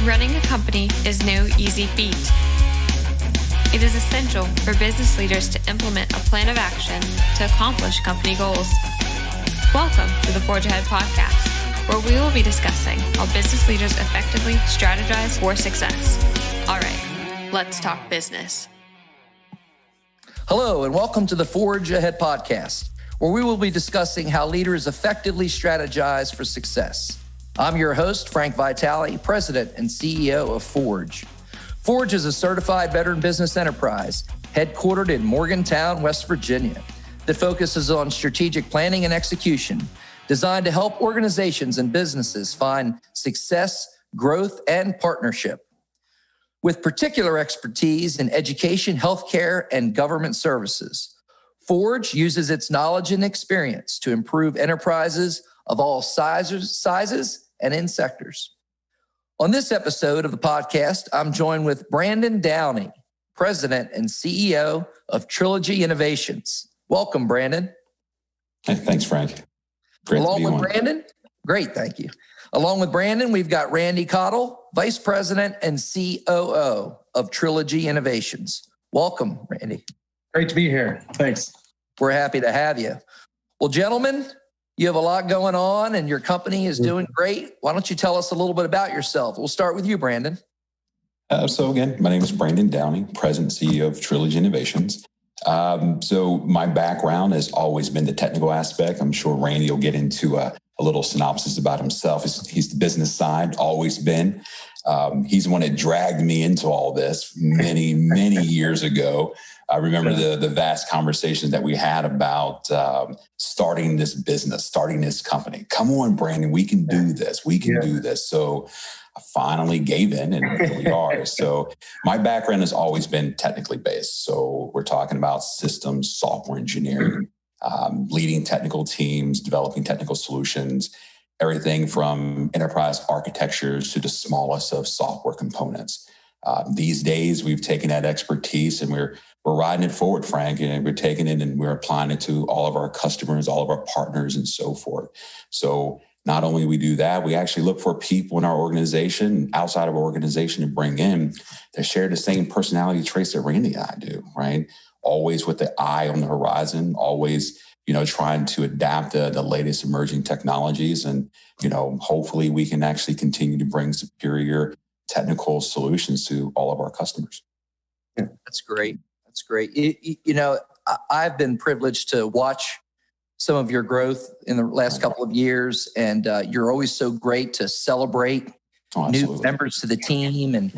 Running a company is no easy feat. It is essential for business leaders to implement a plan of action to accomplish company goals. Welcome to the Forge Ahead podcast, where we will be discussing how business leaders effectively strategize for success. All right, let's talk business. Hello, and welcome to the Forge Ahead podcast, where we will be discussing how leaders effectively strategize for success. I'm your host, Frank Vitale, President and CEO of Forge. Forge is a certified veteran business enterprise headquartered in Morgantown, West Virginia, that focuses on strategic planning and execution, designed to help organizations and businesses find success, growth, and partnership. With particular expertise in education, healthcare, and government services, Forge uses its knowledge and experience to improve enterprises of all sizes and in sectors. On this episode of the podcast, I'm joined with Brandon Downey, President and CEO of Trilogy Innovations. Welcome, Brandon. Hey, thanks, Frank. Great Along to be with on. Brandon, great, thank you. Along with Brandon, we've got Randy Cottle, Vice President and COO of Trilogy Innovations. Welcome, Randy. Great to be here. Thanks. We're happy to have you. Well, gentlemen, you have a lot going on and your company is doing great. Why don't you tell us a little bit about yourself? We'll start with you, Brandon. So again, my name is Brandon Downey, President and CEO of Trilogy Innovations. So my background has always been the technical aspect. I'm sure Randy will get into a little synopsis about himself. He's the business side, always been. He's the one that dragged me into all this many, many years ago. I remember the vast conversations that we had about starting this business, starting this company. Come on, Brandon, we can do this. We can do this. So I finally gave in, and here we are. So my background has always been technically based. So we're talking about systems, software engineering, leading technical teams, developing technical solutions, everything from enterprise architectures to the smallest of software components. These days, we've taken that expertise and we're riding it forward, Frank, and we're taking it and we're applying it to all of our customers, all of our partners, and so forth. So not only do we do that, we actually look for people in our organization, outside of our organization, to bring in that share the same personality traits that Randy and I do, right? Always with the eye on the horizon, always, trying to adapt the latest emerging technologies. And, hopefully we can actually continue to bring superior technical solutions to all of our customers. That's great. That's great. I've been privileged to watch some of your growth in the last couple of years, and you're always so great to celebrate new members to the team and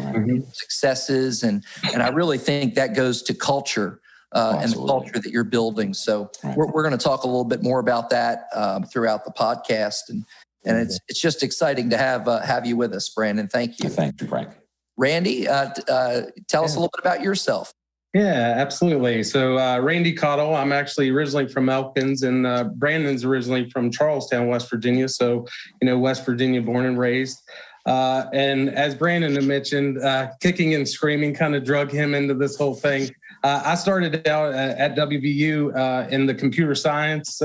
successes. And I really think that goes to culture and the culture that you're building. So we're going to talk a little bit more about that throughout the podcast. And it's just exciting to have you with us, Brandon. Thank you. Thank you, Frank. Randy, tell us a little bit about yourself. Yeah, absolutely. So Randy Cottle, I'm actually originally from Elkins, and Brandon's originally from Charlestown, West Virginia. So, West Virginia born and raised. And as Brandon had mentioned, kicking and screaming kind of drug him into this whole thing. I started out at WVU in the computer science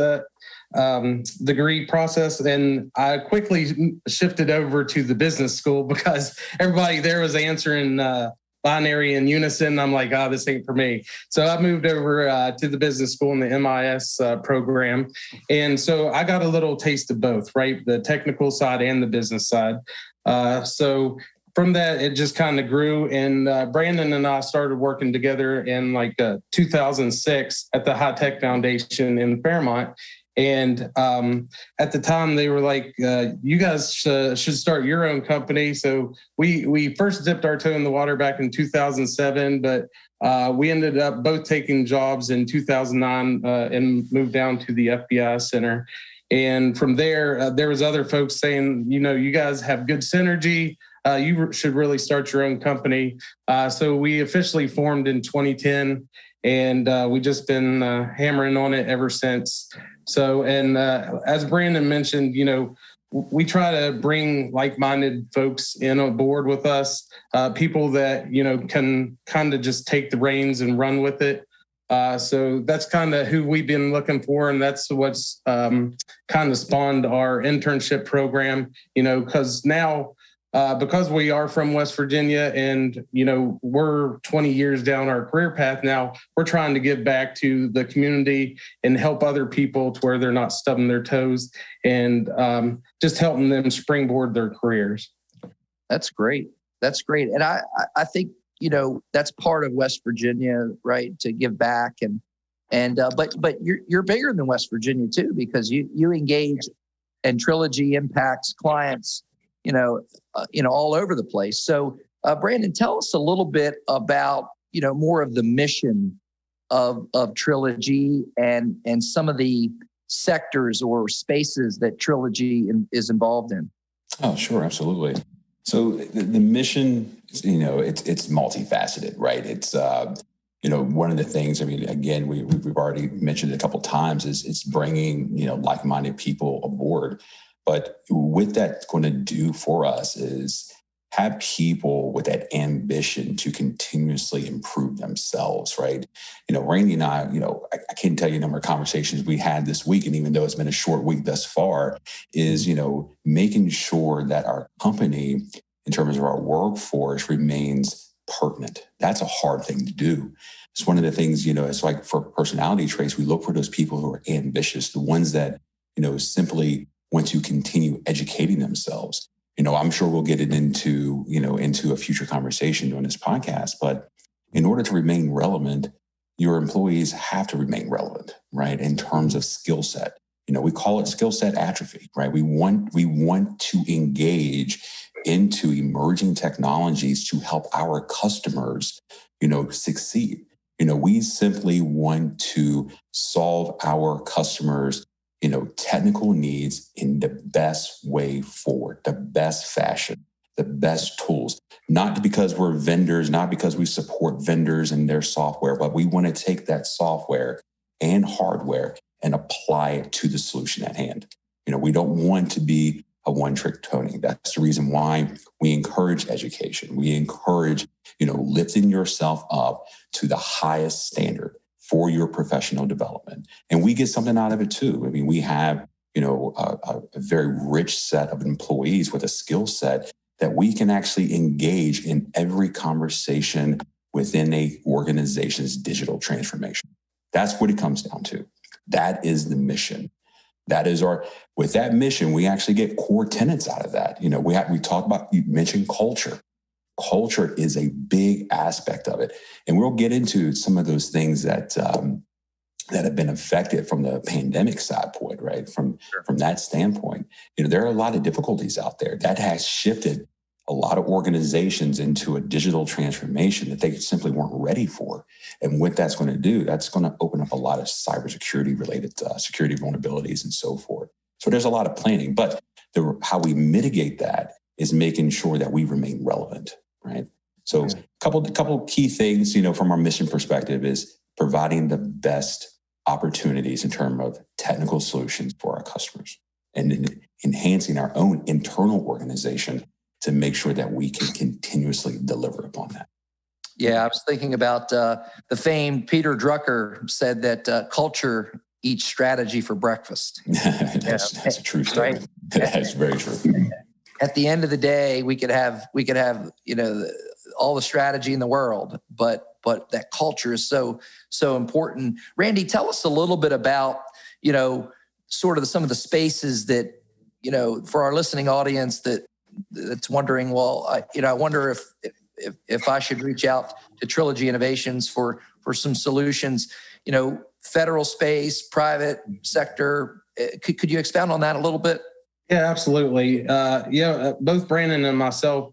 degree process, and I quickly shifted over to the business school because everybody there was answering binary in unison. I'm like, this ain't for me. So I moved over to the business school in the MIS program. And so I got a little taste of both, right? The technical side and the business side. So from that, it just kind of grew. And Brandon and I started working together in 2006 at the High Tech Foundation in Fairmont. And at the time, they were like, you guys should start your own company. So we first dipped our toe in the water back in 2007, but we ended up both taking jobs in 2009 and moved down to the FBI Center. And from there, there was other folks saying, you guys have good synergy. You should really start your own company. So we officially formed in 2010, and we've just been hammering on it ever since. So, and as Brandon mentioned, we try to bring like-minded folks in on board with us, people that, can kind of just take the reins and run with it. So that's kind of who we've been looking for. And that's what's kind of spawned our internship program, because now because we are from West Virginia and, we're 20 years down our career path now, we're trying to give back to the community and help other people to where they're not stubbing their toes and just helping them springboard their careers. That's great. That's great. And I think, that's part of West Virginia, right? To give back but you're bigger than West Virginia too, because you engage and Trilogy impacts clients, all over the place. So, Brandon, tell us a little bit about, more of the mission of Trilogy and some of the sectors or spaces that Trilogy is involved in. Oh, sure. Absolutely. So the mission, it's multifaceted, right? It's, one of the things, again, we've already mentioned it a couple of times is it's bringing, like-minded people aboard. But what that's going to do for us is have people with that ambition to continuously improve themselves, right? Randy and I can't tell you the number of conversations we had this week, and even though it's been a short week thus far, is, making sure that our company, in terms of our workforce, remains pertinent. That's a hard thing to do. It's one of the things, it's like for personality traits, we look for those people who are ambitious, the ones that, simply want to continue educating themselves. I'm sure we'll get it into a future conversation during this podcast, but in order to remain relevant, your employees have to remain relevant, right? In terms of skill set. We call it skill set atrophy, right? We want to engage into emerging technologies to help our customers, succeed. We simply want to solve our customers' technical needs in the best way forward, the best fashion, the best tools, not because we're vendors, not because we support vendors and their software, but we want to take that software and hardware and apply it to the solution at hand. We don't want to be a one-trick pony. That's the reason why we encourage education. We encourage, lifting yourself up to the highest standard for your professional development. And we get something out of it too. We have, a very rich set of employees with a skill set that we can actually engage in every conversation within a organization's digital transformation. That's what it comes down to. That is the mission. With that mission, we actually get core tenets out of that. We talk about, you mentioned culture. Culture is a big aspect of it. And we'll get into some of those things that have been affected from the pandemic side point, right? From that standpoint, there are a lot of difficulties out there that has shifted a lot of organizations into a digital transformation that they simply weren't ready for. And what that's going to do, that's going to open up a lot of cybersecurity related security vulnerabilities and so forth. So there's a lot of planning, but how we mitigate that is making sure that we remain relevant, right? So a couple key things, from our mission perspective is providing the best opportunities in terms of technical solutions for our customers and enhancing our own internal organization to make sure that we can continuously deliver upon that. Yeah, I was thinking about the famed Peter Drucker said that culture eats strategy for breakfast. That's a true statement. Right? That's very true. At the end of the day, we could have all the strategy in the world, but that culture is so important. Randy, tell us a little bit about sort of some of the spaces that for our listening audience that's wondering, well, I wonder if I should reach out to Trilogy Innovations for some solutions, federal space, private sector. Could you expound on that a little bit? Yeah, absolutely. Both Brandon and myself,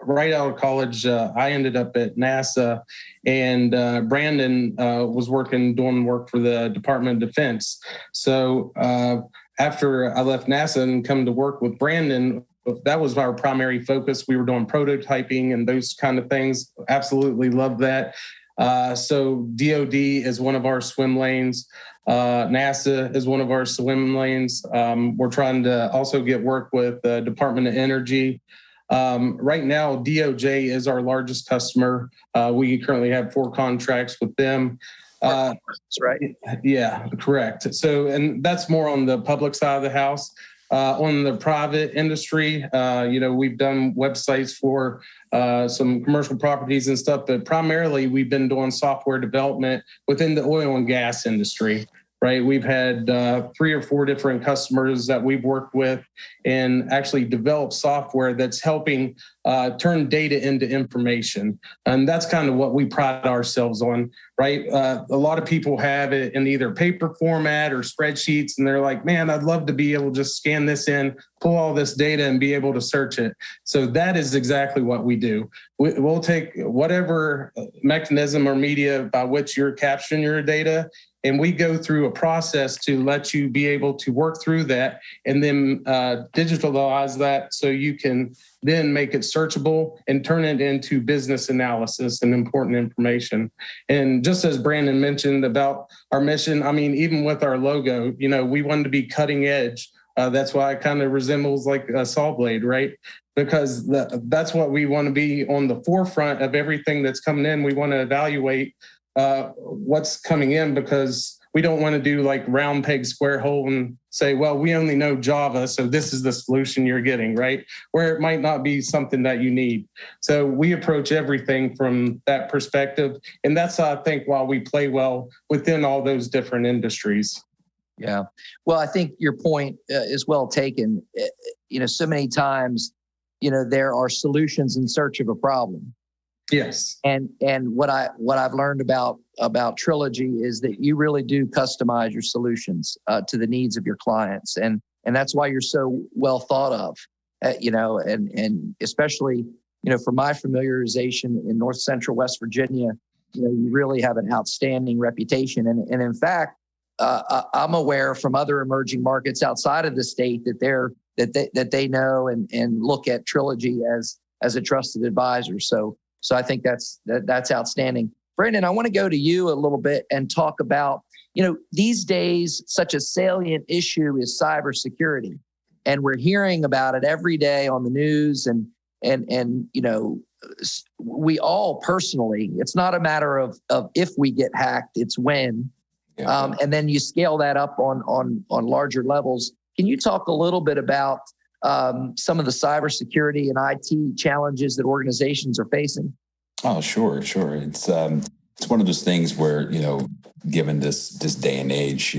right out of college, I ended up at NASA, and Brandon was doing work for the Department of Defense. So after I left NASA and come to work with Brandon, that was our primary focus. We were doing prototyping and those kind of things. Absolutely love that. So DOD is one of our swim lanes. NASA is one of our swim lanes. We're trying to also get work with the Department of Energy. Right now, DOJ is our largest customer. We currently have 4 contracts with them. That's right. Yeah, correct. So, and that's more on the public side of the house. On the private industry, we've done websites for some commercial properties and stuff, but primarily we've been doing software development within the oil and gas industry. Right, we've had 3 or 4 different customers that we've worked with and actually developed software that's helping turn data into information. And that's kind of what we pride ourselves on, right? A lot of people have it in either paper format or spreadsheets, and they're like, man, I'd love to be able to just scan this in, pull all this data and be able to search it. So that is exactly what we do. We'll take whatever mechanism or media by which you're capturing your data, and we go through a process to let you be able to work through that and then digitalize that so you can then make it searchable and turn it into business analysis and important information. And just as Brandon mentioned about our mission, I mean, even with our logo, we wanted to be cutting edge. That's why it kind of resembles like a saw blade, right? Because that's what we want to be on the forefront of everything that's coming in. We want to evaluate what's coming in, because we don't want to do like round peg, square hole and say, well, we only know Java, so this is the solution you're getting, right? Where it might not be something that you need. So we approach everything from that perspective. And that's, I think, why we play well within all those different industries. Yeah. Well, I think your point is well taken. So many times, there are solutions in search of a problem. Yes. And what I've learned about Trilogy is that you really do customize your solutions to the needs of your clients, and that's why you're so well thought of. And especially for my familiarization in North Central West Virginia, you really have an outstanding reputation. And in fact, I'm aware from other emerging markets outside of the state that they know and look at Trilogy as a trusted advisor. So I think that's outstanding. Brandon, I want to go to you a little bit and talk about, these days, such a salient issue is cybersecurity. And we're hearing about it every day on the news. And we all personally, it's not a matter of if we get hacked, it's when. Yeah. And then you scale that up on larger levels. Can you talk a little bit about some of the cybersecurity and IT challenges that organizations are facing? Oh, sure. It's one of those things where, given this day and age,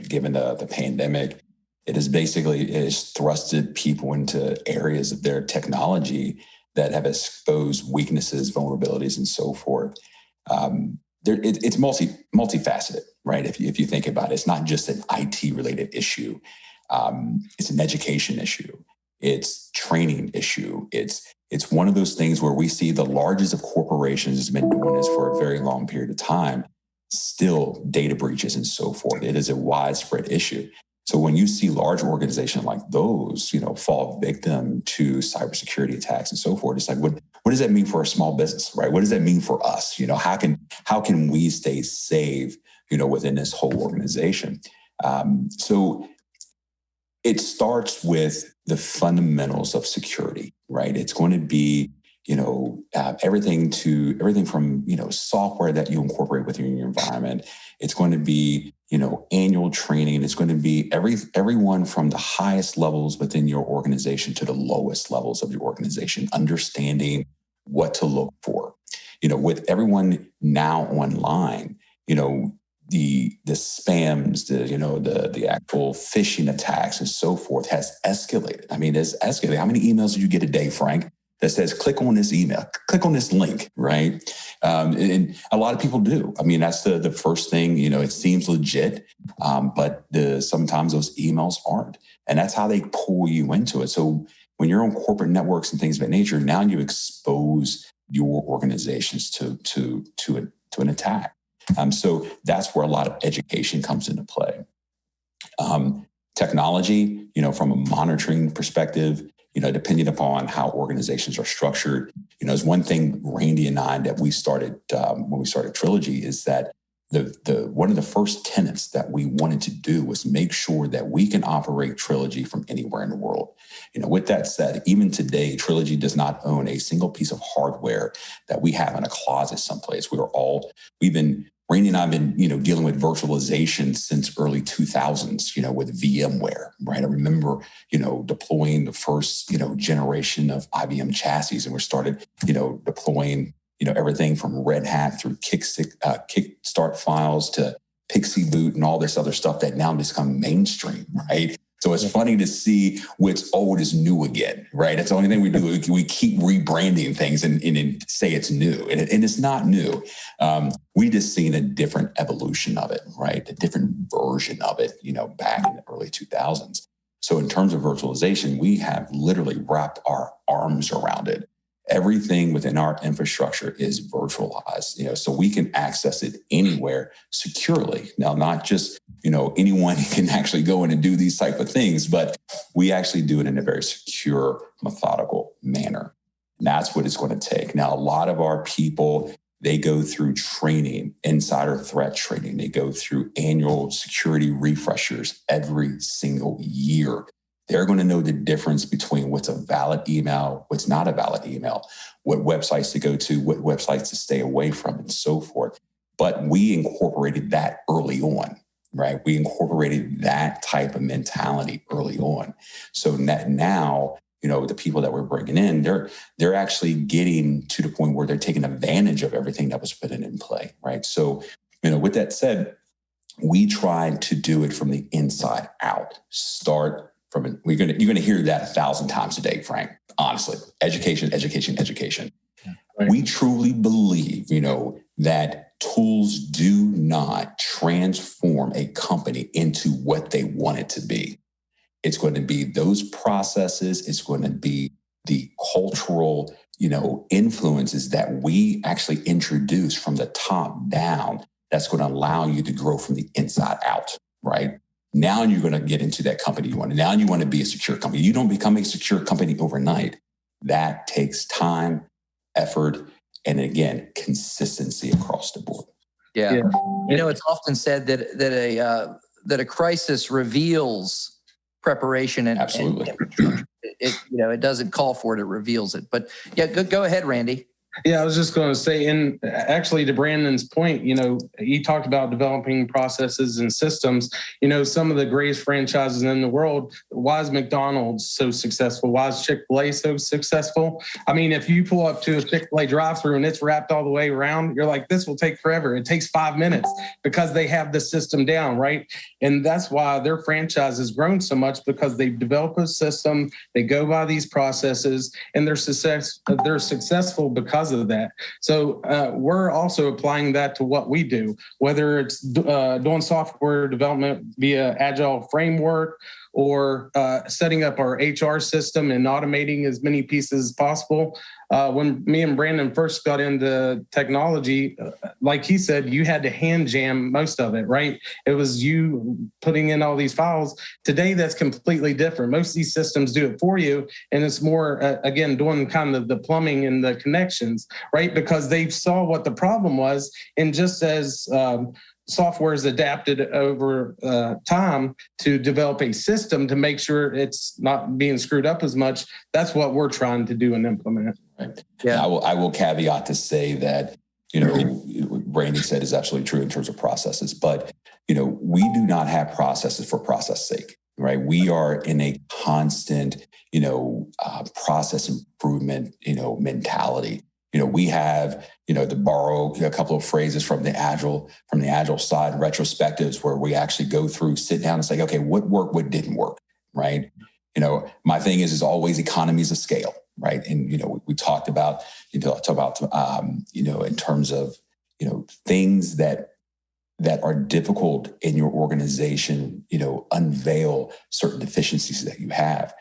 given the pandemic, it has thrusted people into areas of their technology that have exposed weaknesses, vulnerabilities, and so forth. It's multifaceted, right? If you think about it, it's not just an IT related issue. It's an education issue. It's training issue. It's one of those things where we see the largest of corporations has been doing this for a very long period of time, still data breaches and so forth. It is a widespread issue. So when you see large organizations like those, fall victim to cybersecurity attacks and so forth, it's like, what does that mean for a small business, right? What does that mean for us? How can we stay safe, within this whole organization? So it starts with the fundamentals of security, right? It's going to be, everything from, software that you incorporate within your environment. It's going to be, annual training. It's going to be everyone from the highest levels within your organization to the lowest levels of your organization, understanding what to look for. With everyone now online, the spams, the actual phishing attacks and so forth has escalated. I mean, it's escalated. How many emails do you get a day, Frank, that says, click on this email, click on this link, right? And a lot of people do. I mean, that's the first thing, it seems legit, but sometimes those emails aren't. And that's how they pull you into it. So when you're on corporate networks and things of that nature, now you expose your organizations to an attack. So that's where a lot of education comes into play. Technology, from a monitoring perspective, depending upon how organizations are structured, is one thing Randy and I that we started when we started Trilogy is that the one of the first tenets that we wanted to do was make sure that we can operate Trilogy from anywhere in the world. With that said, even today, Trilogy does not own a single piece of hardware that we have in a closet someplace. We've been Randy and I have been, dealing with virtualization since early 2000s, with VMware, right? I remember, deploying the first, generation of IBM chassis, and we started, deploying, everything from Red Hat through Kickstart files to Pixie Boot and all this other stuff that now has become mainstream, right? So it's funny to see what's old is new again, right? That's the only thing we do. We keep rebranding things and say it's new, and it's not new. We just seen a different evolution of it, right? A different version of it, back in the early 2000s. So in terms of virtualization, we have literally wrapped our arms around it. Everything within our infrastructure is virtualized, so we can access it anywhere securely. Now, not just, anyone can actually go in and do these type of things, but we actually do it in a very secure, methodical manner. And that's what it's going to take. Now, a lot of our people, they go through training, insider threat training. They go through annual security refreshers every single year. They're going to know the difference between what's a valid email, what's not a valid email, what websites to go to, what websites to stay away from, and so forth. But we incorporated that early on, right? We incorporated that type of mentality early on. So that now, the people that we're bringing in, they're actually getting to the point where they're taking advantage of everything that was put in play, right? So, with that said, we tried to do it from the inside out. Start from it. You're going to hear that 1,000 times a day, Frank. Honestly, education. Right. We truly believe, that tools do not transform a company into what they want it to be. It's going to be those processes. It's going to be the cultural, influences that we actually introduce from the top down. That's going to allow you to grow from the inside out, right? Now you're going to get into that company you want. Now you want to be a secure company. You don't become a secure company overnight. That takes time, effort, and again, consistency across the board. Yeah. It's often said that a crisis reveals preparation and absolutely. It doesn't call for it reveals it. But yeah, go ahead, Randy. Yeah, I was just going to say, and actually to Brandon's point, he talked about developing processes and systems. Some of the greatest franchises in the world, why is McDonald's so successful? Why is Chick-fil-A so successful? I mean, if you pull up to a Chick-fil-A drive-thru and it's wrapped all the way around, you're like, this will take forever. It takes 5 minutes because they have the system down, right? And that's why their franchise has grown so much, because they've developed a system, they go by these processes, and they're successful because of that. So we're also applying that to what we do, whether it's doing software development via Agile framework, or setting up our HR system and automating as many pieces as possible. When me and Brandon first got into technology, like he said, you had to hand jam most of it, right? It was you putting in all these files. Today, that's completely different. Most of these systems do it for you. And it's more, again, doing kind of the plumbing and the connections, right? Because they saw what the problem was. And just as software is adapted over time to develop a system to make sure it's not being screwed up as much, that's what we're trying to do and implement. Right. Yeah. I will caveat to say that, what Randy said is absolutely true in terms of processes, but, we do not have processes for process sake, right? We are in a constant, process improvement, mentality. We have, to borrow a couple of phrases from the agile side, retrospectives, where we actually go through, sit down and say, okay, what worked, what didn't work, right? My thing is always economies of scale, right? And, we talked about, in terms of, things that are difficult in your organization, unveil certain deficiencies that you have.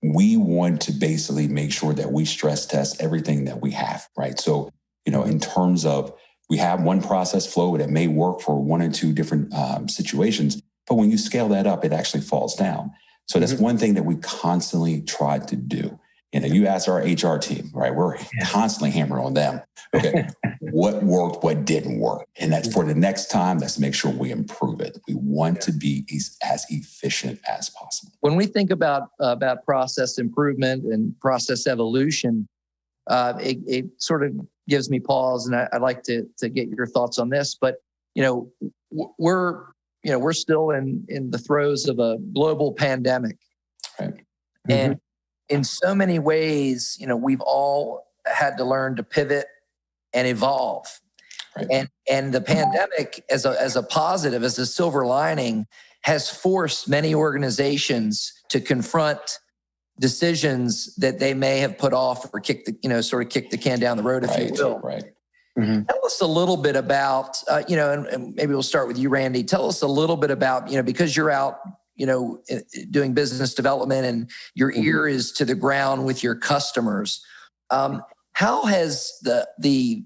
We want to basically make sure that we stress test everything that we have, right? So, in terms of, we have one process flow that may work for one or two different situations, but when you scale that up, it actually falls down. So that's one thing that we constantly try to do. You ask our HR team, right? We're constantly hammering on them. Okay, what worked, what didn't work? And that's for the next time, let's make sure we improve it. We want to be as efficient as possible. When we think about process improvement and process evolution, it sort of gives me pause, and I'd like to get your thoughts on this. But we're still in the throes of a global pandemic. Right. And in so many ways, we've all had to learn to pivot and evolve. Right. And the pandemic as a positive, as a silver lining, has forced many organizations to confront decisions that they may have put off or kick the can down the road, if you will. Right. Tell us a little bit about, and maybe we'll start with you, Randy. Tell us a little bit about, because you're out, doing business development and your ear is to the ground with your customers. How has the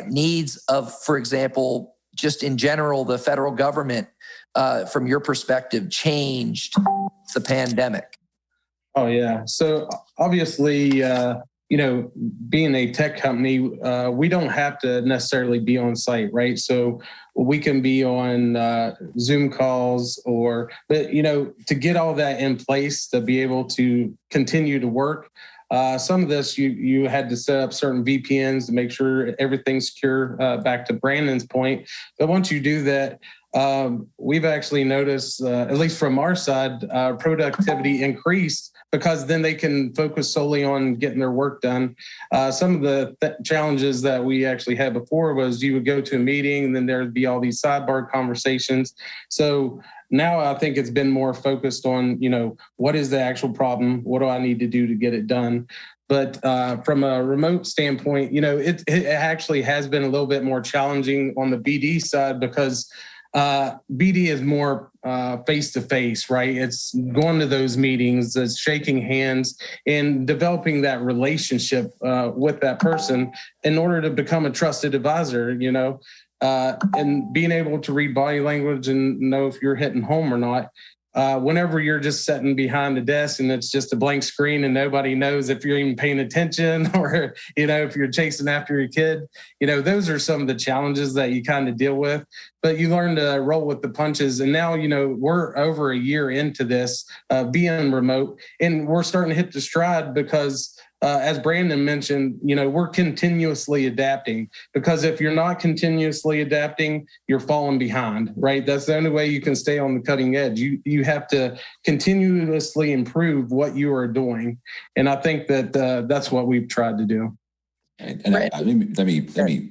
needs of, for example, just in general, the federal government, from your perspective, changed the pandemic? Oh, yeah. So obviously, being a tech company, we don't have to necessarily be on site, right? So we can be on Zoom calls but to get all that in place, to be able to continue to work. Some of this, you had to set up certain VPNs to make sure everything's secure, back to Brandon's point. But once you do that, we've actually noticed, at least from our side, productivity increased, because then they can focus solely on getting their work done. Some of the challenges that we actually had before was you would go to a meeting and then there'd be all these sidebar conversations. So now I think it's been more focused on, what is the actual problem? What do I need to do to get it done? But from a remote standpoint, it actually has been a little bit more challenging on the BD side, because BD is more face-to-face, right? It's going to those meetings, it's shaking hands and developing that relationship with that person in order to become a trusted advisor, and being able to read body language and know if you're hitting home or not. Whenever you're just sitting behind the desk and it's just a blank screen and nobody knows if you're even paying attention or, if you're chasing after your kid, those are some of the challenges that you kind of deal with, but you learn to roll with the punches. And now, we're over a year into this being remote, and we're starting to hit the stride because as Brandon mentioned, we're continuously adapting, because if you're not continuously adapting, you're falling behind, right? That's the only way you can stay on the cutting edge. You have to continuously improve what you are doing. And I think that that's what we've tried to do. And let me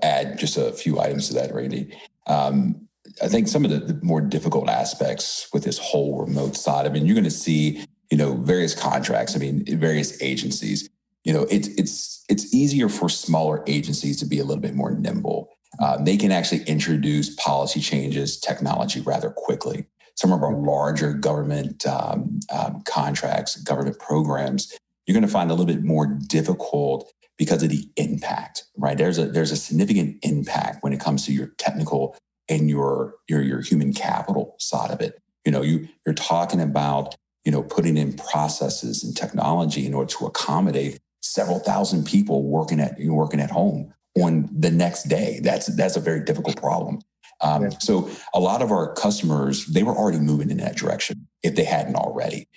add just a few items to that, Randy. I think some of the more difficult aspects with this whole remote side, you're going to see various contracts, various agencies, it's easier for smaller agencies to be a little bit more nimble. They can actually introduce policy changes, technology rather quickly. Some of our larger government contracts, government programs, you're going to find a little bit more difficult because of the impact, right? There's a significant impact when it comes to your technical and your human capital side of it. You're talking about putting in processes and technology in order to accommodate several thousand people working at home on the next day. That's a very difficult problem. So a lot of our customers, they were already moving in that direction if they hadn't already.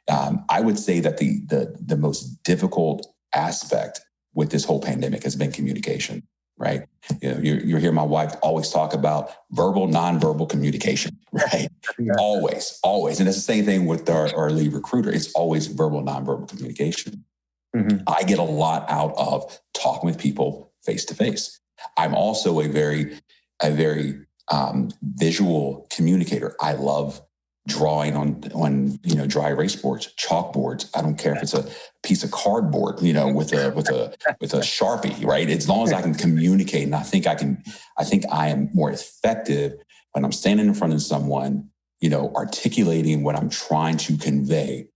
I would say that the most difficult aspect with this whole pandemic has been communication, right? You hear my wife always talk about verbal, nonverbal communication, right? Yeah. Always. And it's the same thing with our lead recruiter. It's always verbal, nonverbal communication. Mm-hmm. I get a lot out of talking with people face to face. I'm also a very visual communicator. I love drawing on dry erase boards, chalkboards. I don't care if it's a piece of cardboard, with a Sharpie, right? As long as I can communicate, and I think I am more effective when I'm standing in front of someone, articulating what I'm trying to convey,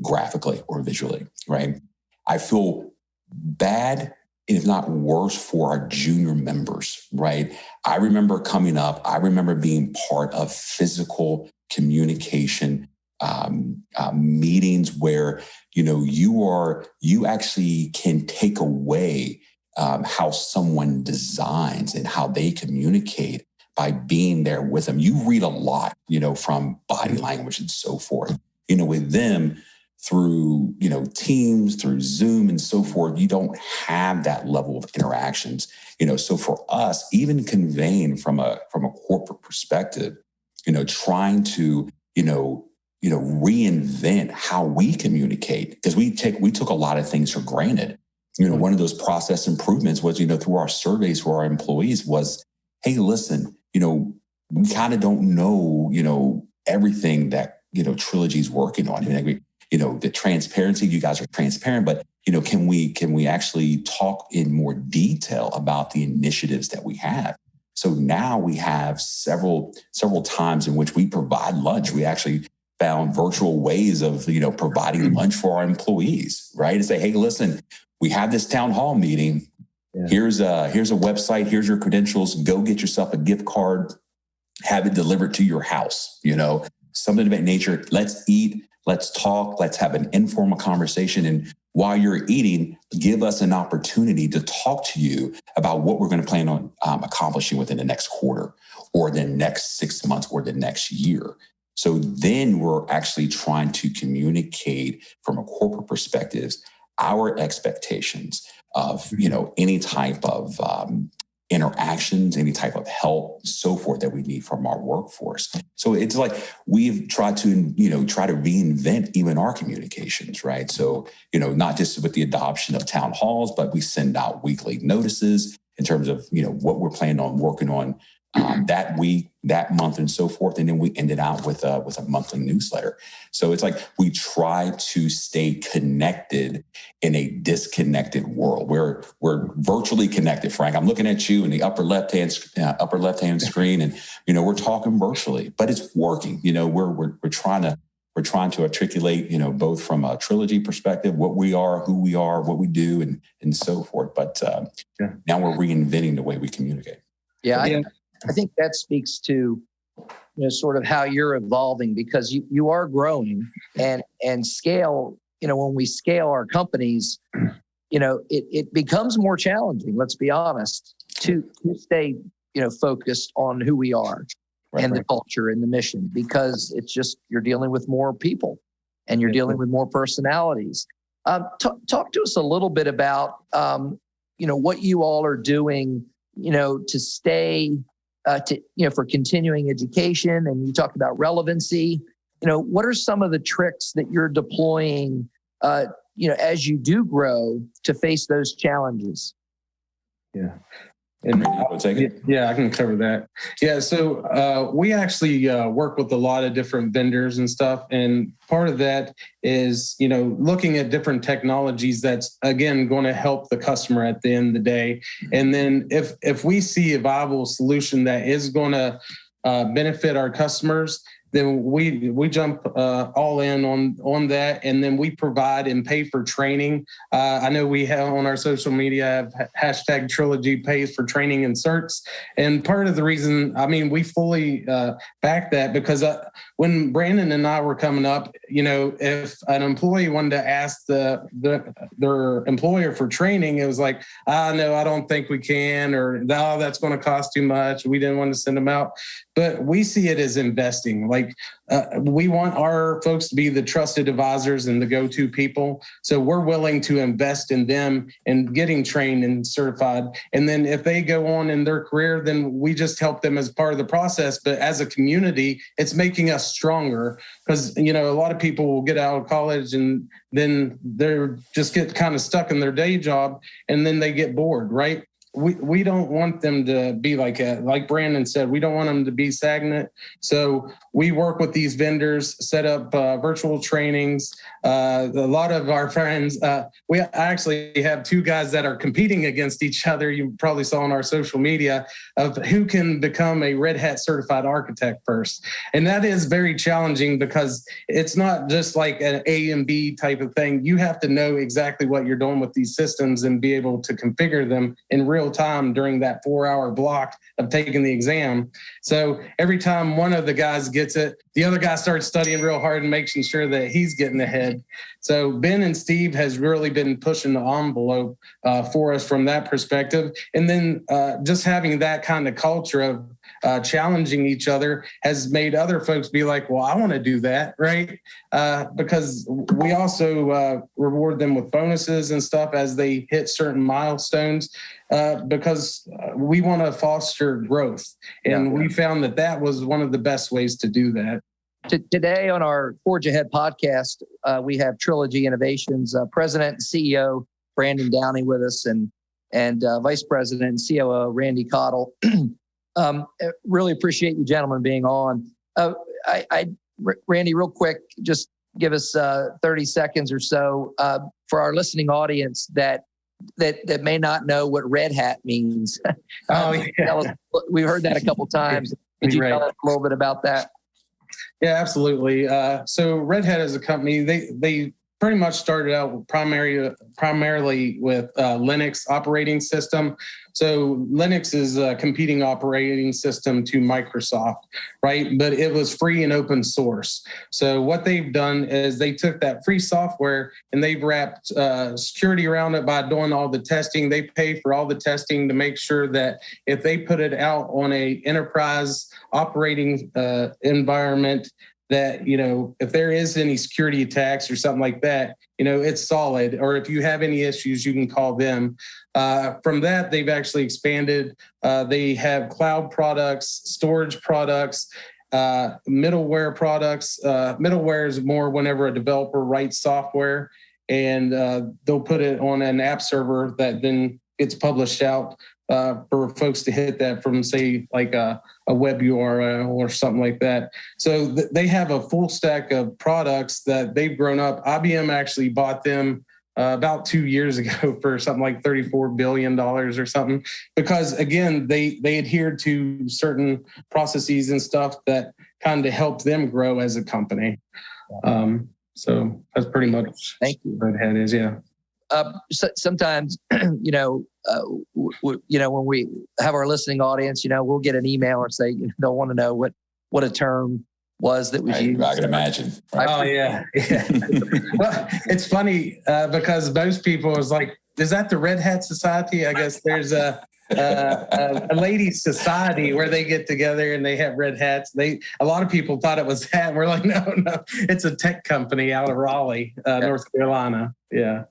graphically or visually, right? I feel bad, if not worse, for our junior members, right? I remember coming up, I remember being part of physical communication meetings where you actually can take away how someone designs and how they communicate by being there with them. You read a lot, from body language and so forth. With them, through, Teams, through Zoom and so forth, you don't have that level of interactions. So for us, even conveying from a corporate perspective, trying to, reinvent how we communicate, because we took a lot of things for granted. One of those process improvements was, through our surveys for our employees was, hey, listen, we kind of don't know, everything that, Trilogy's working on. The transparency, you guys are transparent, but, can we actually talk in more detail about the initiatives that we have? So now we have several times in which we provide lunch. We actually found virtual ways of, providing lunch for our employees, right? And say, hey, listen, we have this town hall meeting. Yeah. Here's a website. Here's your credentials. Go get yourself a gift card. Have it delivered to your house. Something of that nature. Let's eat. Let's talk. Let's have an informal conversation. And while you're eating, give us an opportunity to talk to you about what we're going to plan on accomplishing within the next quarter, or the next 6 months, or the next year. So then we're actually trying to communicate from a corporate perspective our expectations of, any type of interactions, any type of help, so forth, that we need from our workforce. So it's like we've tried to, reinvent even our communications, right? So, not just with the adoption of town halls, but we send out weekly notices in terms of, what we're planning on working on that week, that month, and so forth. And then we ended out with a monthly newsletter. So it's like we try to stay connected in a disconnected world. We're virtually connected, Frank. I'm looking at you in the upper left hand screen, and we're talking virtually, but it's working. We're trying to articulate, both from a Trilogy perspective, what we are, who we are, what we do, and so forth. But now we're reinventing the way we communicate. Yeah. I think that speaks to, sort of how you're evolving, because you are growing and scale. When we scale our companies, it becomes more challenging, let's be honest, to stay, focused on who we are and the culture and the mission, because it's just, you're dealing with more people and you're dealing with more personalities. Talk to us a little bit about, what you all are doing, to stay, for continuing education. And you talked about relevancy. What are some of the tricks that you're deploying, as you do grow to face those challenges? Yeah. And I can cover that. Yeah. So we actually work with a lot of different vendors and stuff. And part of that is, looking at different technologies that's, again, going to help the customer at the end of the day. And then if we see a viable solution that is going to benefit our customers, then we jump all in on that, and then we provide and pay for training. I know we have on our social media have #Trilogy pays for training and certs, and part of the reason, we fully back that, because when Brandon and I were coming up, if an employee wanted to ask their employer for training, it was like, no, I don't think we can, or no, that's going to cost too much. We didn't want to send them out. But we see it as investing. We want our folks to be the trusted advisors and the go-to people. So we're willing to invest in them and getting trained and certified. And then if they go on in their career, then we just help them as part of the process. But as a community, it's making us stronger, because, a lot of people will get out of college and then they're just get kind of stuck in their day job, and then they get bored, right? We don't want them to be like Brandon said, we don't want them to be stagnant. So we work with these vendors, set up virtual trainings. A lot of our friends, we actually have two guys that are competing against each other. You probably saw on our social media of who can become a Red Hat certified architect first. And that is very challenging, because it's not just like an A and B type of thing. You have to know exactly what you're doing with these systems and be able to configure them in real time during that 4-hour block of taking the exam. So every time one of the guys gets it, the other guy starts studying real hard and making sure that he's getting ahead. So Ben and Steve has really been pushing the envelope for us from that perspective. And then just having that kind of culture of challenging each other has made other folks be like, well, I want to do that, right? Because we also reward them with bonuses and stuff as they hit certain milestones, because we want to foster growth. And we found that was one of the best ways to do that. Today on our Forge Ahead podcast, we have Trilogy Innovations President and CEO Brandon Downey with us, and Vice President and COO Randy Cottle. Really appreciate you gentlemen being on. Randy, real quick, just give us 30 seconds or so for our listening audience that may not know what red hat means. We've heard that a couple times. Could you tell us a little bit about that? Yeah, absolutely. So Red Hat as a company, they pretty much started out primarily with Linux operating system. So Linux is a competing operating system to Microsoft, right? But it was free and open source. So what they've done is they took that free software and they've wrapped security around it by doing all the testing. They pay for all the testing to make sure that if they put it out on a enterprise operating environment, that, if there is any security attacks or something like that, it's solid. Or if you have any issues, you can call them. From that, they've actually expanded. They have cloud products, storage products, middleware products. Middleware is more whenever a developer writes software, and they'll put it on an app server that then gets published out for folks to hit that from, say, like a web URL or something like that. So they have a full stack of products that they've grown up. IBM actually bought them about 2 years ago for something like $34 billion or something, because, again, they adhered to certain processes and stuff that kind of helped them grow as a company. So that's pretty much what Red Hat is, yeah. Sometimes, when we have our listening audience, we'll get an email and say, they'll want to know what a term was that was used. I can imagine. Right? Oh, yeah. Well, it's funny because most people is like, is that the Red Hat Society? I guess there's a ladies' society where they get together and they have red hats. A lot of people thought it was that. We're like, no, it's a tech company out of Raleigh, North Carolina. Yeah.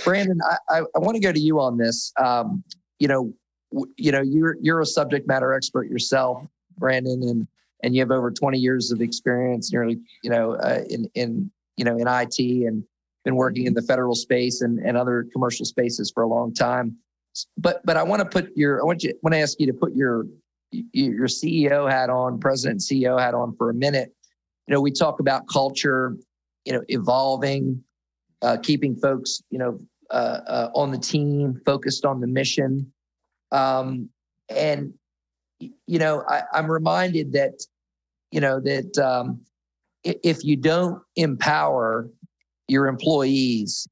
Brandon, I want to go to you on this. You're a subject matter expert yourself, Brandon, and you have over 20 years of experience, nearly, in IT, and been working in the federal space and other commercial spaces for a long time. But I want to ask you to put your CEO hat on, president and CEO hat on for a minute. We talk about culture, evolving. Keeping folks, on the team, focused on the mission. I'm reminded that, if you don't empower your employees,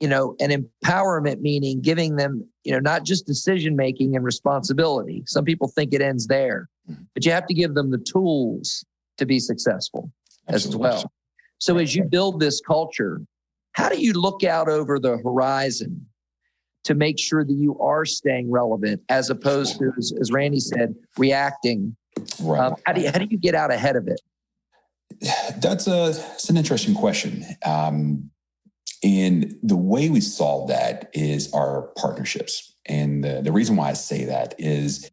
and empowerment meaning giving them, not just decision-making and responsibility. Some people think it ends there, but you have to give them the tools to be successful as well. So as you build this culture, how do you look out over the horizon to make sure that you are staying relevant as opposed to, as Randy said, reacting? Right. How do you get out ahead of it? That's an interesting question. And the way we solve that is our partnerships. And the reason why I say that is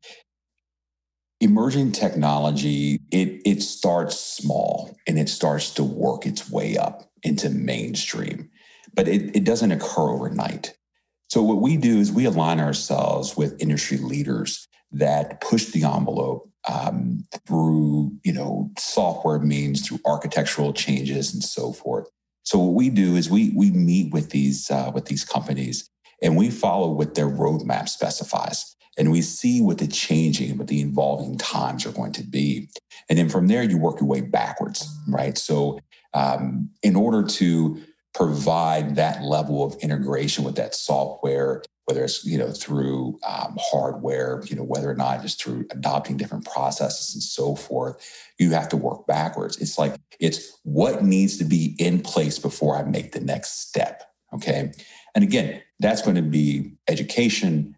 emerging technology, it starts small and it starts to work its way up into mainstream, but it doesn't occur overnight. So what we do is we align ourselves with industry leaders that push the envelope through, software means, through architectural changes and so forth. So what we do is we meet with these companies and we follow what their roadmap specifies. And we see what the changing, what the evolving times are going to be. And then from there, you work your way backwards, right? So in order to provide that level of integration with that software, whether it's, through hardware, whether or not just through adopting different processes and so forth, you have to work backwards. It's what needs to be in place before I make the next step, okay? And again, that's going to be education,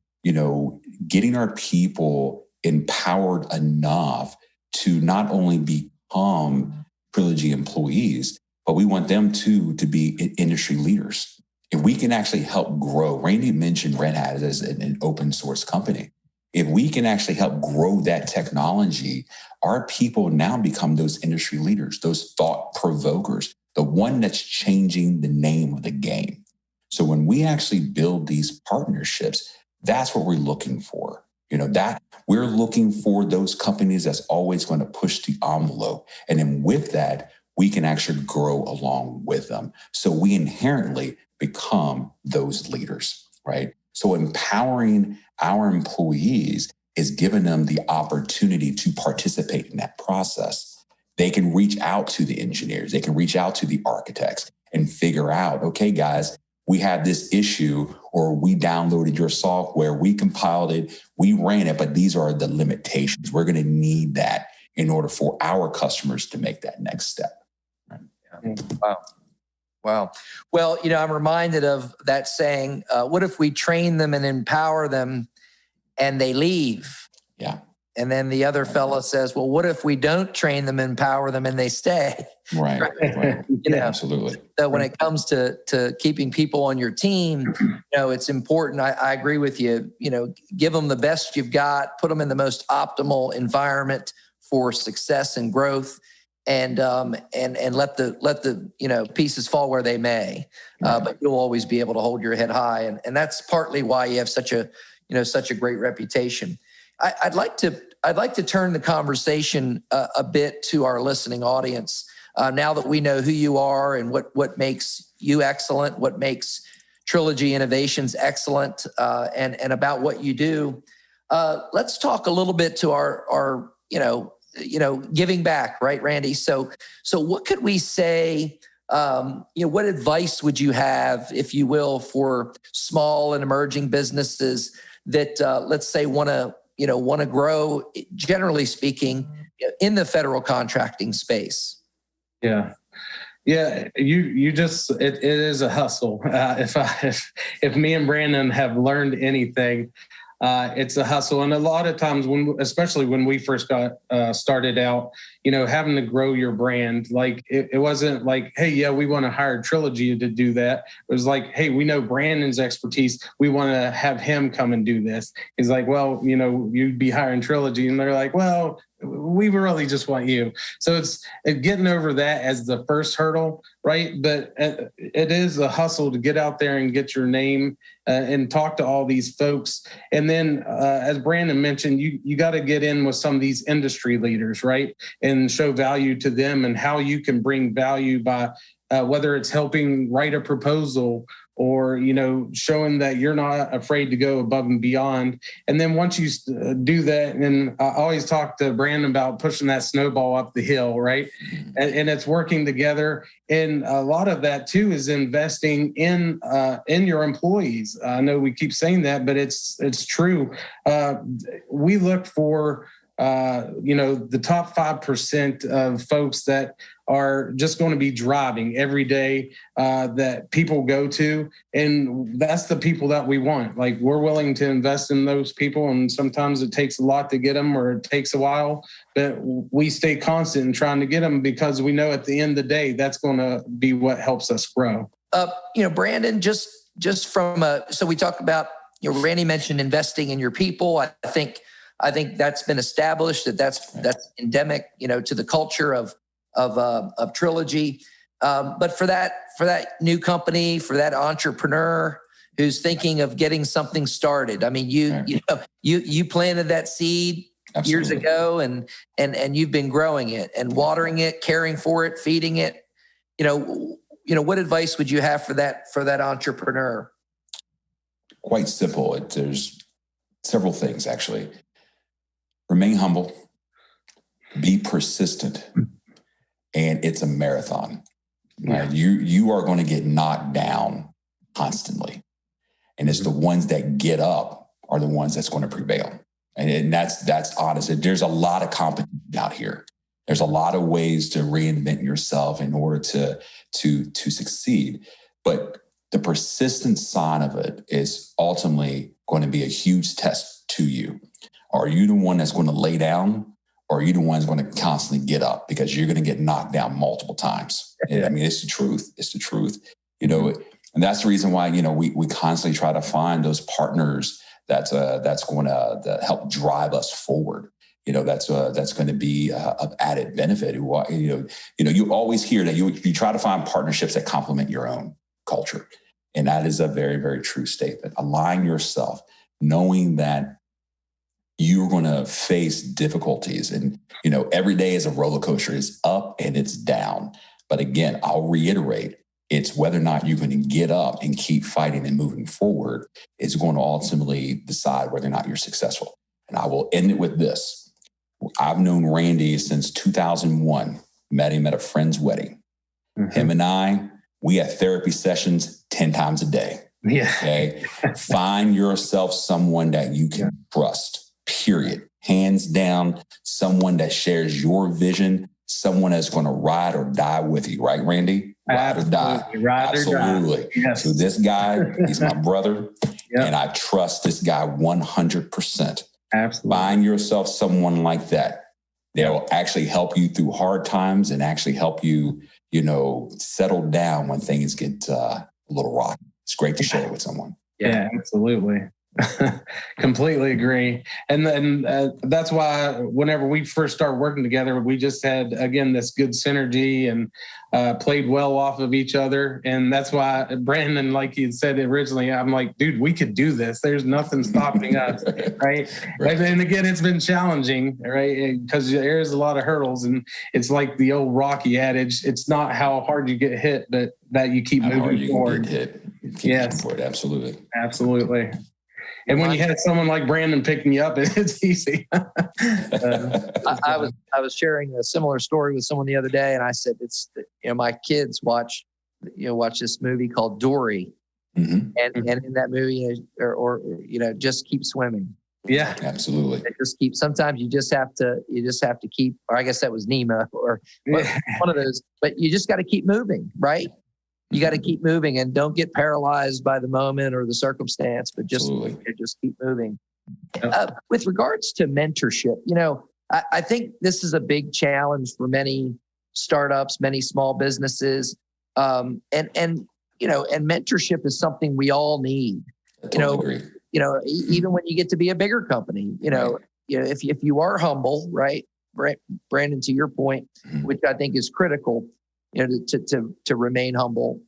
getting our people empowered enough to not only become Trilogy employees, but we want them to be industry leaders. If we can actually help grow, Randy mentioned Red Hat as an open source company. If we can actually help grow that technology, our people now become those industry leaders, those thought provokers, the one that's changing the name of the game. So when we actually build these partnerships, that's what we're looking for. That we're looking for those companies that's always going to push the envelope. And then with that, we can actually grow along with them. So we inherently become those leaders, right? So empowering our employees is giving them the opportunity to participate in that process. They can reach out to the engineers, they can reach out to the architects and figure out, okay, guys, we have this issue, or we downloaded your software, we compiled it, we ran it, but these are the limitations. We're going to need that in order for our customers to make that next step. Right? Yeah. Wow. Well, I'm reminded of that saying, what if we train them and empower them and they leave? Yeah. And then the other fella says, well, what if we don't train them, empower them, and they stay? Right. Absolutely. So when it comes to keeping people on your team, it's important. I agree with you. Give them the best you've got, put them in the most optimal environment for success and growth, and let the pieces fall where they may. Right. But you'll always be able to hold your head high, and that's partly why you have such a great reputation. I'd like to turn the conversation a bit to our listening audience. Now that we know who you are and what makes you excellent, what makes Trilogy Innovations excellent, and about what you do, let's talk a little bit to our giving back, right, Randy? So what could we say? What advice would you have, if you will, for small and emerging businesses that let's say want to grow, generally speaking, in the federal contracting space? Yeah. You just it is a hustle. If me and Brandon have learned anything, it's a hustle. And a lot of times, especially when we first got started out, having to grow your brand, like it wasn't like, hey, yeah, we want to hire Trilogy to do that. It was like, hey, we know Brandon's expertise. We want to have him come and do this. He's like, well, you'd be hiring Trilogy. And they're like, well, we really just want you. So it's getting over that as the first hurdle, right? But it is a hustle to get out there and get your name and talk to all these folks. And then, as Brandon mentioned, you got to get in with some of these industry leaders, right? And show value to them and how you can bring value by whether it's helping write a proposal or, showing that you're not afraid to go above and beyond. And then once you do that, and I always talk to Brandon about pushing that snowball up the hill, right? And it's working together. And a lot of that too is investing in your employees. I know we keep saying that, but it's true. We look for the top 5% of folks that are just going to be driving every day that people go to. And that's the people that we want. Like, we're willing to invest in those people. And sometimes it takes a lot to get them, or it takes a while, but we stay constant in trying to get them because we know at the end of the day, that's going to be what helps us grow. Brandon, just from so we talked about, Randy mentioned investing in your people. I think that's been established, that's endemic, to the culture of Trilogy. But for that new company, for that entrepreneur who's thinking of getting something started, I mean, you planted that seed Absolutely. Years ago, and you've been growing it and watering it, caring for it, feeding it. What advice would you have for that entrepreneur? Quite simple. There's several things, actually. Remain humble, be persistent, and it's a marathon. Right? You are going to get knocked down constantly, and it's the ones that get up are the ones that's going to prevail. And that's honest. There's a lot of competition out here. There's a lot of ways to reinvent yourself in order to succeed, but the persistent side of it is ultimately going to be a huge test to you. Are you the one that's going to lay down, or are you the one that's going to constantly get up because you're going to get knocked down multiple times? And I mean, it's the truth. It's the truth, you know, and that's the reason why, you know, we constantly try to find those partners that's going to help drive us forward. You know, that's going to be of added benefit. You always hear that you try to find partnerships that complement your own culture. And that is a very, very true statement. Align yourself, knowing that you're going to face difficulties. And, you know, every day is a roller coaster. It's up and it's down. But again, I'll reiterate, it's whether or not you're going to get up and keep fighting and moving forward is going to ultimately decide whether or not you're successful. And I will end it with this. I've known Randy since 2001, met him at a friend's wedding. Him and I, we had therapy sessions 10 times a day. Yeah. Okay. Find yourself someone that you can trust, period. Hands down, someone that shares your vision, someone that's going to ride or die with you. Right, Randy? Ride or die. Absolutely. Yes. So this guy, he's my brother, and I trust this guy 100%. Absolutely. Find yourself someone like that. They'll actually help you through hard times and actually help you, you know, settle down when things get a little rocky. It's great to share it with someone. Yeah, absolutely. Completely agree. And then that's why whenever we first started working together, we just had, again, this good synergy and played well off of each other. And that's why Brandon, like you said originally, I'm like, dude, we could do this. There's nothing stopping us. Right. And again, it's been challenging, right? Because there's a lot of hurdles, and it's like the old Rocky adage. It's not how hard you get hit, but that you keep moving forward. Yes. Forward. Absolutely. Absolutely. And when you had someone like Brandon picking you up, it's easy. I was sharing a similar story with someone the other day, and I said, my kids watch this movie called Dory, and in that movie, or just keep swimming. Yeah, absolutely. Sometimes you just have to keep, or I guess that was Nemo or one of those, but you just got to keep moving, right? You got to keep moving and don't get paralyzed by the moment or the circumstance, but just keep moving. With regards to mentorship, I think this is a big challenge for many startups, many small businesses. And mentorship is something we all need. I totally agree. Even when you get to be a bigger company, if you are humble, right, Brandon, to your point, which I think is critical, to remain humble.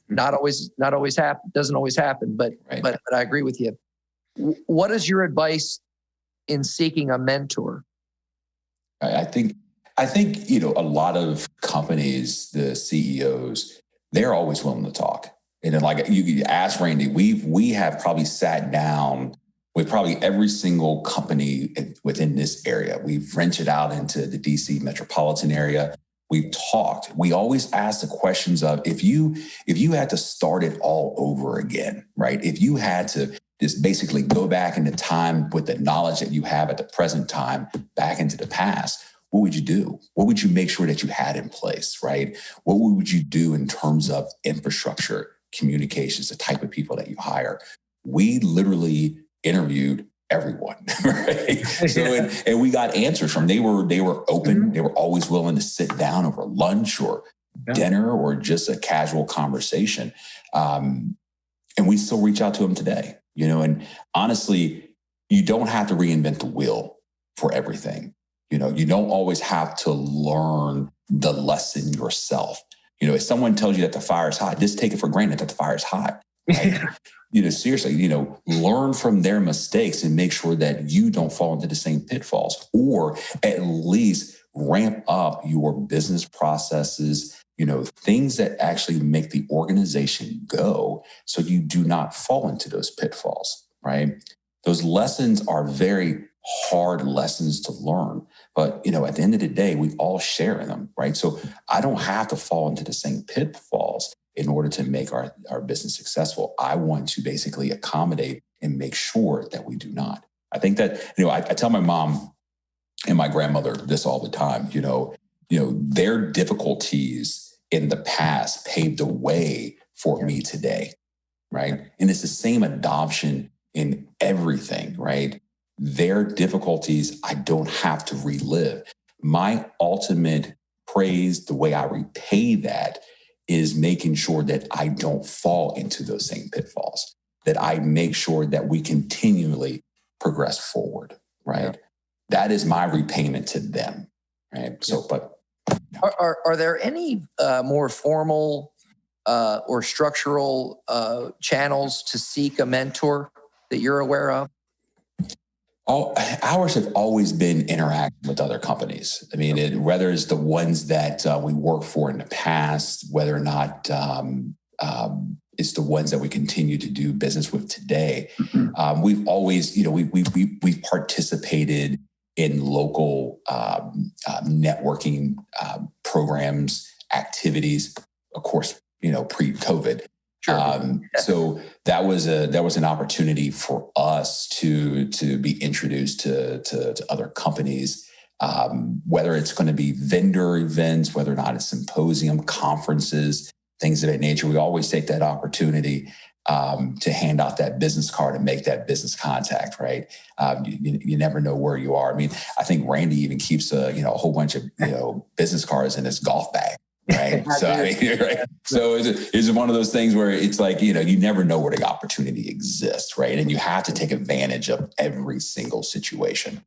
Not always happen. Doesn't always happen, but I agree with you. What is your advice in seeking a mentor? I think a lot of companies, the CEOs, they're always willing to talk. And then, like you ask Randy, we have probably sat down with probably every single company within this area. We've ventured out into the DC metropolitan area. We've talked. We always ask the questions of if you had to start it all over again, right? If you had to just basically go back into time with the knowledge that you have at the present time back into the past, what would you do? What would you make sure that you had in place, right? What would you do in terms of infrastructure, communications, the type of people that you hire? We literally interviewed everyone, right? So, and we got answers from, they were open. They were always willing to sit down over lunch or dinner or just a casual conversation. And we still reach out to them today, and honestly, you don't have to reinvent the wheel for everything. You don't always have to learn the lesson yourself. If someone tells you that the fire is hot, just take it for granted that the fire is hot. Right? Seriously, learn from their mistakes and make sure that you don't fall into the same pitfalls, or at least ramp up your business processes, things that actually make the organization go so you do not fall into those pitfalls, right? Those lessons are very hard lessons to learn, but, at the end of the day, we all share in them, right? So I don't have to fall into the same pitfalls in order to make our business successful. I want to basically accommodate and make sure that we do not. I think that, I tell my mom and my grandmother this all the time, their difficulties in the past paved the way for me today, right? And it's the same adoption in everything, right? their difficulties I don't have to relive. My ultimate praise, the way I repay that, is making sure that I don't fall into those same pitfalls, that I make sure that we continually progress forward, right? Yeah. That is my repayment to them, right? So, but are there any more formal or structural channels to seek a mentor that you're aware of? Ours have always been interacting with other companies. I mean, whether it's the ones that we worked for in the past, whether or not it's the ones that we continue to do business with today. We've always, we've participated in local networking programs, activities, of course, pre-COVID. Sure. So that was an opportunity for us to be introduced to other companies, whether it's going to be vendor events, whether or not it's symposium, conferences, things of that nature. We always take that opportunity to hand out that business card and make that business contact, right? You never know where you are. I mean, I think Randy even keeps a whole bunch of business cards in his golf bag. Right. So, right. So it's one of those things where it's like, you never know where the opportunity exists. Right. And you have to take advantage of every single situation.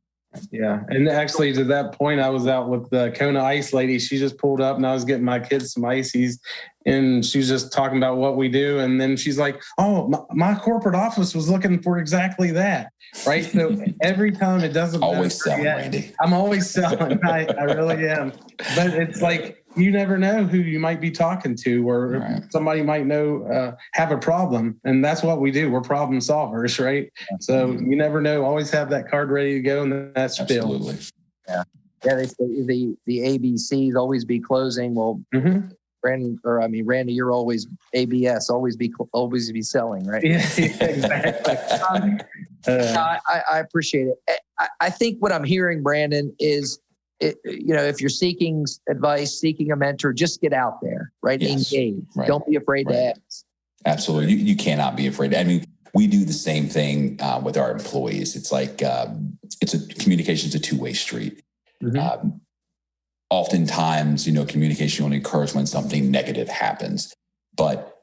Yeah. And actually, to that point, I was out with the Kona Ice lady. She just pulled up and I was getting my kids some ices and she was just talking about what we do. And then she's like, oh, my corporate office was looking for exactly that. Right. So every time it doesn't always selling, Randy. I'm always selling. I really am. But it's like, you never know who you might be talking to or right. Somebody might have a problem. And that's what we do. We're problem solvers, right? So you never know. Always have that card ready to go and that's Absolutely. filled. Yeah. Yeah, they say the ABCs always be closing. Well, Randy, you're always ABS, always be selling, right? Yeah, exactly. I appreciate it. I think what I'm hearing, Brandon, is if you're seeking advice, seeking a mentor, just get out there, right? Yes. Engage. Right. Don't be afraid to ask. Absolutely. You cannot be afraid. I mean, we do the same thing with our employees. It's like, communication is a two-way street. Mm-hmm. Oftentimes, communication only occurs when something negative happens, but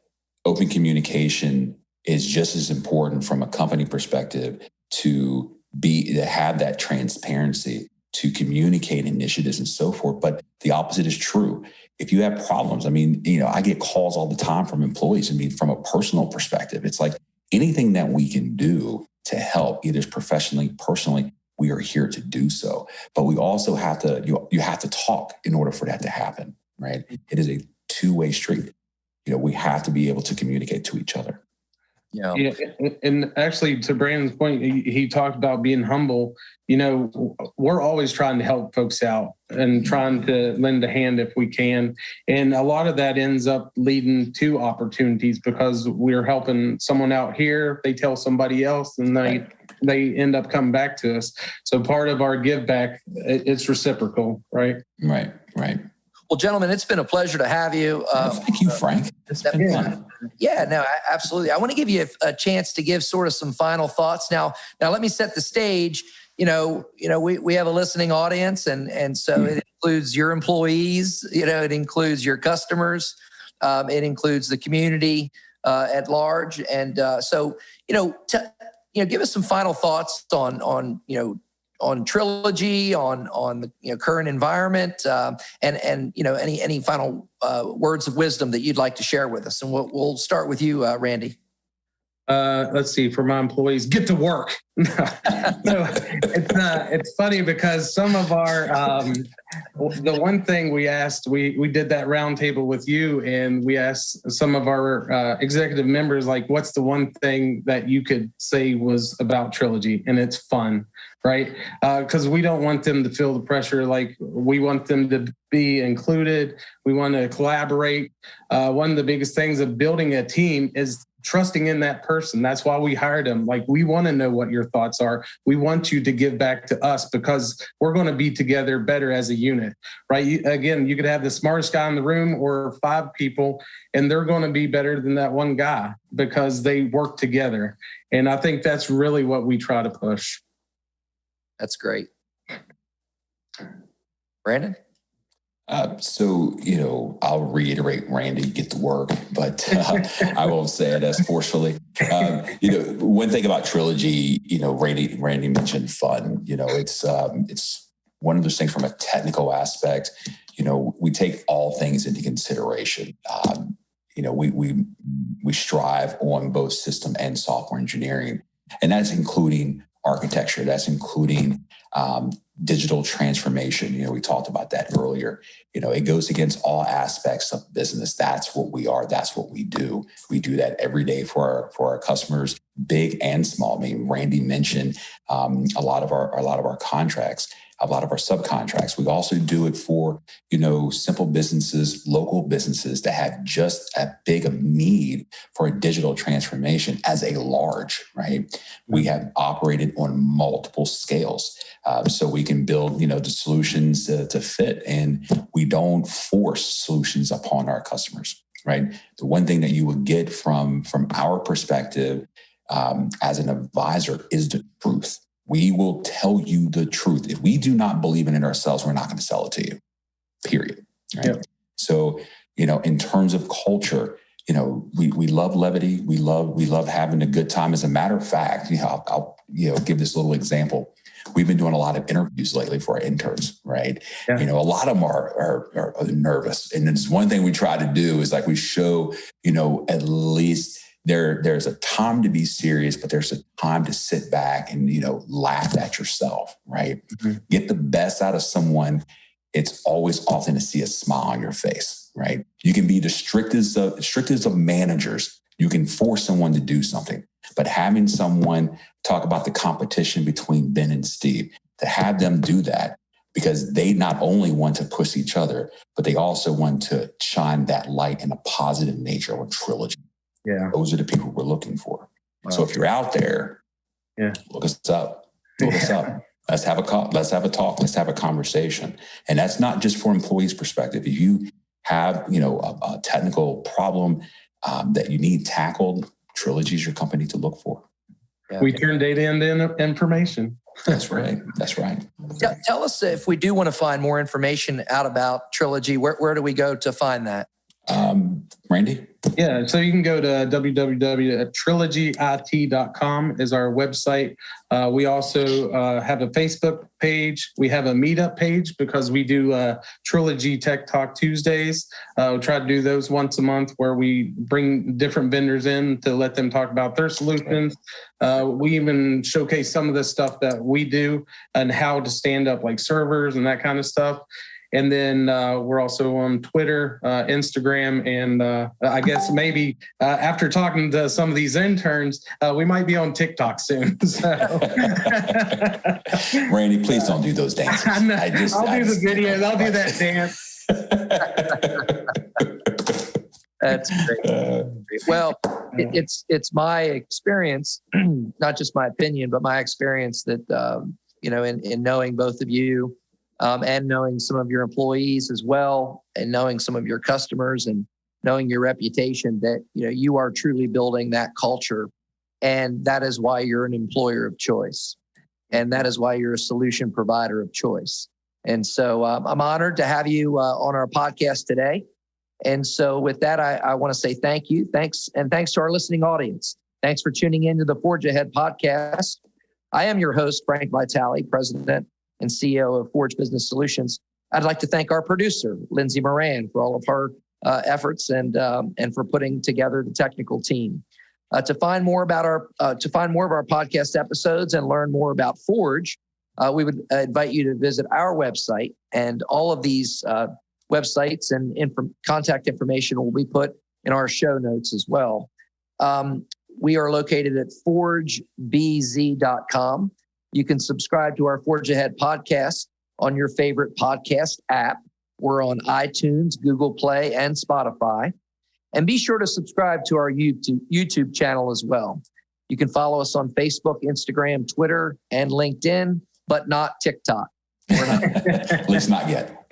open communication is just as important from a company perspective to have that transparency, to communicate initiatives and so forth. But the opposite is true. If you have problems, I get calls all the time from employees. From a personal perspective, it's like anything that we can do to help, either professionally, personally, we are here to do so. But we also have to, you have to talk in order for that to happen, right? It is a two-way street. We have to be able to communicate to each other. Yeah. And actually, to Brandon's point, he talked about being humble. We're always trying to help folks out and trying to lend a hand if we can. And a lot of that ends up leading to opportunities because we're helping someone out here. They tell somebody else and they end up coming back to us. So part of our give back, it's reciprocal, right? Right. Well, gentlemen, it's been a pleasure to have you. Thank you, Frank. It's been fun. Yeah, no, absolutely. I want to give you a chance to give sort of some final thoughts. Now let me set the stage. We have a listening audience, and so it includes your employees. It includes your customers. It includes the community at large. And so give us some final thoughts on Trilogy, on the current environment, and any final words of wisdom that you'd like to share with us. And we'll start with you, Randy. Let's see. For my employees, get to work. So it's funny because some of our the one thing we asked, we did that roundtable with you, and we asked some of our executive members, like, what's the one thing that you could say was about Trilogy? And it's fun, right? Because we don't want them to feel the pressure. Like, we want them to be included. We want to collaborate. One of the biggest things of building a team is trusting in that person. That's why we hired them. Like, we want to know what your thoughts are. We want you to give back to us because we're going to be together better as a unit, right? You could have the smartest guy in the room or 5 people, and they're going to be better than that one guy because they work together. And I think that's really what we try to push. That's great. Brandon? I'll reiterate, Randy, get to work, but I won't say it as forcefully. One thing about Trilogy, Randy mentioned fun. It's one of those things from a technical aspect. We take all things into consideration. We strive on both system and software engineering, and that's including architecture. That's including digital transformation. We talked about that earlier. It goes against all aspects of business. That's what we are. That's what we do. We do that every day for our customers, big and small. I mean, Randy mentioned a lot of our contracts, a lot of our subcontracts. We also do it for, simple businesses, local businesses that have just as big a need for a digital transformation as a large, right? We have operated on multiple scales. So we can build, the solutions to fit, and we don't force solutions upon our customers, right? The one thing that you would get from our perspective as an advisor is the truth. We will tell you the truth. If we do not believe in it ourselves, we're not going to sell it to you, period. Right? Yep. So, in terms of culture, we love levity. We love having a good time. As a matter of fact, I'll give this little example. We've been doing a lot of interviews lately for our interns, right? Yeah. A lot of them are nervous. And it's one thing we try to do is we show, at least there's a time to be serious, but there's a time to sit back and, laugh at yourself, right? Mm-hmm. Get the best out of someone. It's always often to see a smile on your face, right? You can be the strictest of managers. You can force someone to do something, but having someone talk about the competition between Ben and Steve, to have them do that because they not only want to push each other, but they also want to shine that light in a positive nature of Trilogy. Yeah. Those are the people we're looking for. Wow. So if you're out there, look us up. Look us up. Let's have a call. Let's have a talk. Let's have a conversation. And that's not just for employees' perspective. If you have, a technical problem that you need tackled, Trilogy is your company to look for. Yeah. We turn data into information. That's right. That's right. Tell us if we do want to find more information out about Trilogy, where do we go to find that? Randy? Yeah, so you can go to www.trilogyit.com is our website. We also have a Facebook page. We have a meetup page because we do Trilogy Tech Talk Tuesdays. We try to do those once a month where we bring different vendors in to let them talk about their solutions. We even showcase some of the stuff that we do and how to stand up servers and that kind of stuff. And then we're also on Twitter, Instagram, and I guess maybe after talking to some of these interns, we might be on TikTok soon. So. Randy, please don't do those dances. I'll do the videos. I'll do that dance. That's great. Well, it's my experience, not just my opinion, but my experience that in knowing both of you. And knowing some of your employees as well, and knowing some of your customers and knowing your reputation, that you are truly building that culture. And that is why you're an employer of choice. And that is why you're a solution provider of choice. And so I'm honored to have you on our podcast today. And so with that, I want to say thank you. Thanks to our listening audience. Thanks for tuning in to the Forge Ahead podcast. I am your host, Frank Vitale, President and CEO of Forge Business Solutions. I'd like to thank our producer, Lindsay Moran, for all of her efforts and for putting together the technical team. To find more of our podcast episodes and learn more about Forge, we would invite you to visit our website, and all of these websites and contact information will be put in our show notes as well. We are located at forgebz.com. You can subscribe to our Forge Ahead podcast on your favorite podcast app. We're on iTunes, Google Play, and Spotify. And be sure to subscribe to our YouTube channel as well. You can follow us on Facebook, Instagram, Twitter, and LinkedIn, but not TikTok. We're not. At least not yet.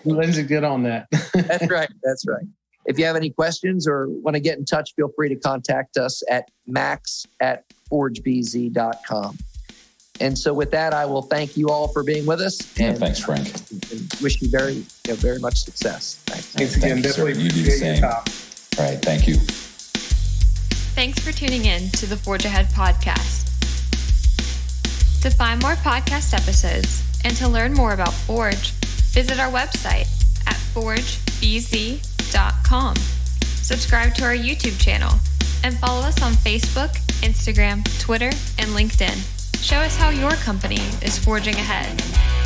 Lindsay's good on that. That's right. That's right. If you have any questions or want to get in touch, feel free to contact us at max@forgebz.com. And so with that, I will thank you all for being with us. And thanks, Frank. And wish you very much success. Thanks again. Definitely you do the same. All right. Thank you. Thanks for tuning in to the Forge Ahead podcast. To find more podcast episodes and to learn more about Forge, visit our website at forgebz.com. Subscribe to our YouTube channel and follow us on Facebook, Instagram, Twitter, and LinkedIn. Show us how your company is forging ahead.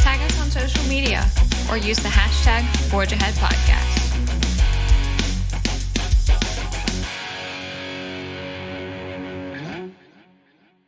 Tag us on social media or use the hashtag Forge Ahead Podcast.